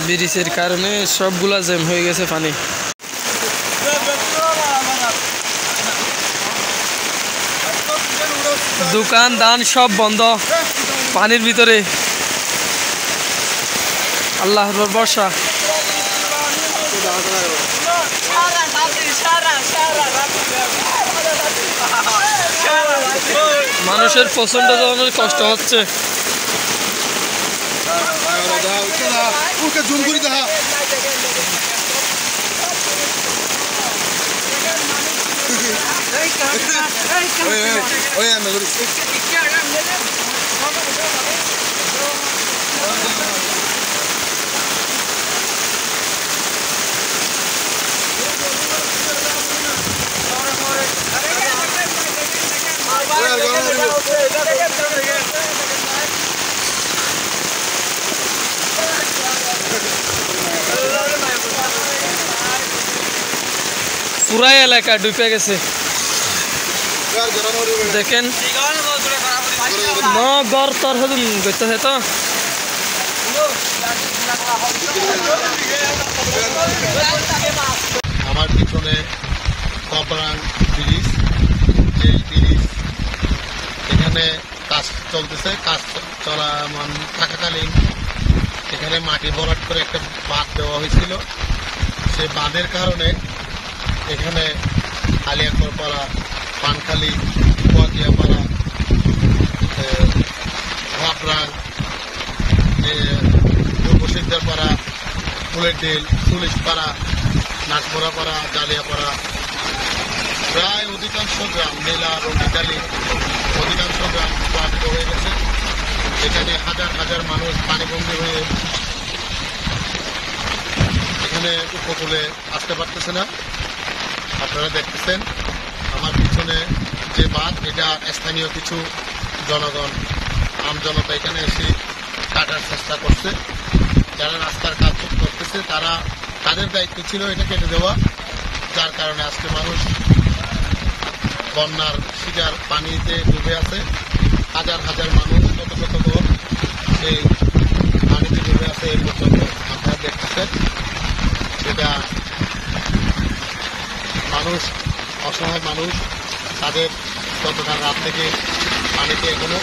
ব্রিজের কারণে সবগুলা জ্যাম হয়ে গেছে পানি। দোকান দান সব বন্ধ পানির ভিতরে। আল্লাহর ভরসা। মানুষের প্রচন্ড ধরনের কষ্ট হচ্ছে। পুরাই এলাকা ডুবে গেছে দেখেন। ঘর তর করতেছে তো আমার পিছনে কবরাং ব্রিজ, এই ব্রিজ এখানে কাজ চলতেছে। কাজ চলা থাকাকালীন এখানে মাটি ভরাট করে একটা বাঁধ দেওয়া হয়েছিল। সেই বাঁধের কারণে এখানে আলিয়াকরপাড়া, পানখালি, কুয়াকিয়াপাড়া, ভাবরাং, পূর্বসিদ্ধারপাড়া, ফুলের ডিল, পুলিশপাড়া, নাকমোড়াপাড়া, জালিয়াপাড়া প্রায় অধিকাংশ গ্রাম, নীলা, রঙ্গিকালি অধিকাংশ গ্রাম প্লাবিত হয়ে গেছে। এখানে হাজার হাজার মানুষ পানিবন্দী হয়ে এখানে উপকূলে আসতে পারতেছে না। আপনারা দেখতেছেন আমার পিছনে যে বাঁধ, এটা স্থানীয় কিছু জনগণ, আমজনতা এখানে এসে কাটার চেষ্টা করছে। যারা রাস্তার কাজ করতেছে তাদের দায়িত্ব ছিল এটা কেটে দেওয়া, যার কারণে আজকে মানুষ বন্যার শিকার, পানিতে ডুবে আছে। হাজার হাজার মানুষ, শত শত লোক এই পানিতে ডুবে আছে। এই পর্যন্ত আপনারা দেখতেছেন সেটা মানুষ, অসহায় মানুষ, তাদের গতকাল রাত থেকে পানিতে এখনো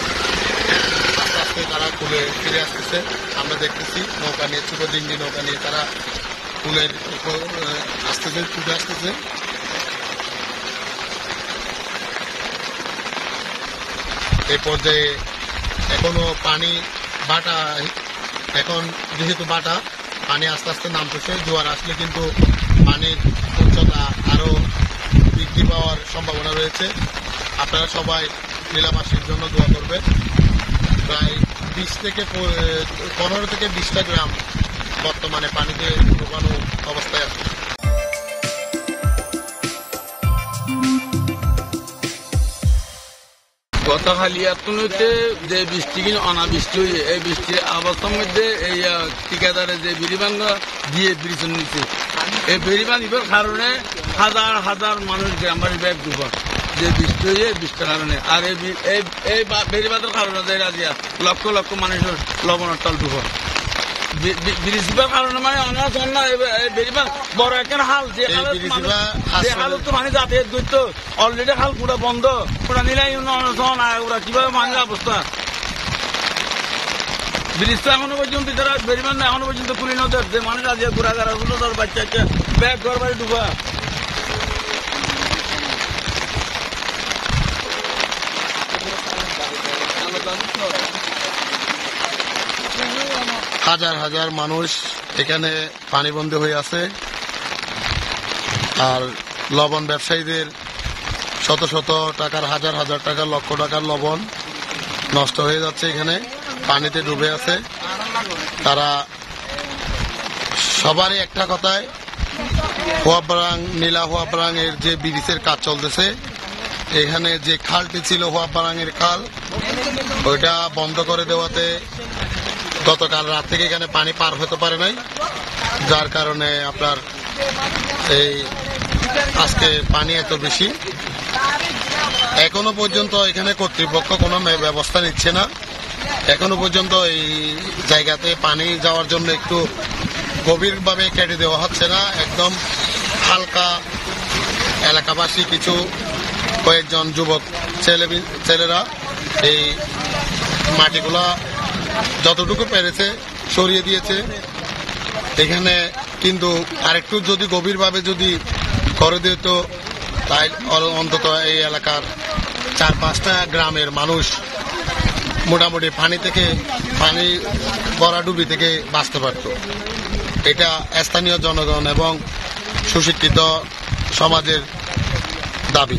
আস্তে আস্তে তারা কুলে ফিরে আসতেছে। আমরা দেখতেছি নৌকা নিয়ে, ছোট ডিঙ্গি নৌকা নিয়ে তারা কুলের উপর আসতেছে, ছুটে আসতেছে। এই পর্যায়ে এখনো পানি বাটা, এখন যেহেতু বাটা পানি আস্তে আস্তে নামতেছে। জোয়ার আসলে কিন্তু পানির উচ্চতা আরো বৃদ্ধি পাওয়ার সম্ভাবনা রয়েছে। আপনারা সবাই নীলাবাসীর জন্য দোয়া করবেন। প্রায় 15 থেকে 20টা গ্রাম বর্তমানে পানিতে ডুবানো অবস্থায় আছে। গতকালি এতনতে যে বৃষ্টি কিন্তু অনাবৃষ্টি হয়ে, এই বৃষ্টির অবস্থার মধ্যে এই ঠিকাদারের যে বেড়িবান্ধা দিয়ে ব্রিজ নিচ্ছে, এই বেড়িবান্ধিবার কারণে হাজার হাজার মানুষ গ্রামবাসী ব্যাগ ডুবা যে বৃষ্টি হয়ে, বৃষ্টির কারণে। আর এই বেড়িবাঁধের কারণে লক্ষ লক্ষ মানুষের লবণের তল ডুবা ব্রিজ দিবার কারণে, মানে অনেক বেড়িবাঁধ বড় একটা হাল, যে হালত তো মানে যাতায়াত করতো। অলরেডি হাল পুরো বন্ধ, পুরা নিলাই ওরা কিভাবে মানুষের অবস্থা। ব্রিজ তো এখনো পর্যন্ত যারা বেড়িবাঁধ এখনো পর্যন্ত খুলি নদের, যে মানুষ আজ ঘোরাঘাড়া হলো, তার বাচ্চা ব্যাগ ঘর বাড়ি ডুবা। হাজার হাজার মানুষ এখানে পানিবন্দী হয়ে আছে। আর লবণ ব্যবসায়ীদের শত শত টাকার, হাজার হাজার টাকার, লক্ষ টাকার লবণ নষ্ট হয়ে যাচ্ছে, এখানে পানিতে ডুবে আছে। তারা সবারই একটা কথায়, হোয়াবরাং, নীলা হোয়াবরাং এর যে ব্রিজের কাজ চলতেছে, এখানে যে খালটি ছিল হোয়াবরাং এর খাল, ওইটা বন্ধ করে দেওয়াতে গতকাল রাত থেকে এখানে পানি পার হতে পারে নাই, যার কারণে আপনার এই আজকে পানি এত বেশি। এখনো পর্যন্ত এখানে কর্তৃপক্ষ কোনো ব্যবস্থা নিচ্ছে না। এখনো পর্যন্ত এই জায়গাতে পানি যাওয়ার জন্য একটু গভীরভাবে কেটে দেওয়া হচ্ছে না, একদম হালকা এলাকাবাসী কিছু কয়েকজন যুবক ছেলেরা এই মাটিগুলা যতটুকু পেরেছে সরিয়ে দিয়েছে। এখানে কিন্তু আরেকটু যদি গভীরভাবে যদি করে দিত, তাই অন্তত এই এলাকার 4-5টা গ্রামের মানুষ মোটামুটি পানি ভরাডুবি থেকে বাঁচতে পারত। এটা স্থানীয় জনগণ এবং সুশিক্ষিত সমাজের দাবি।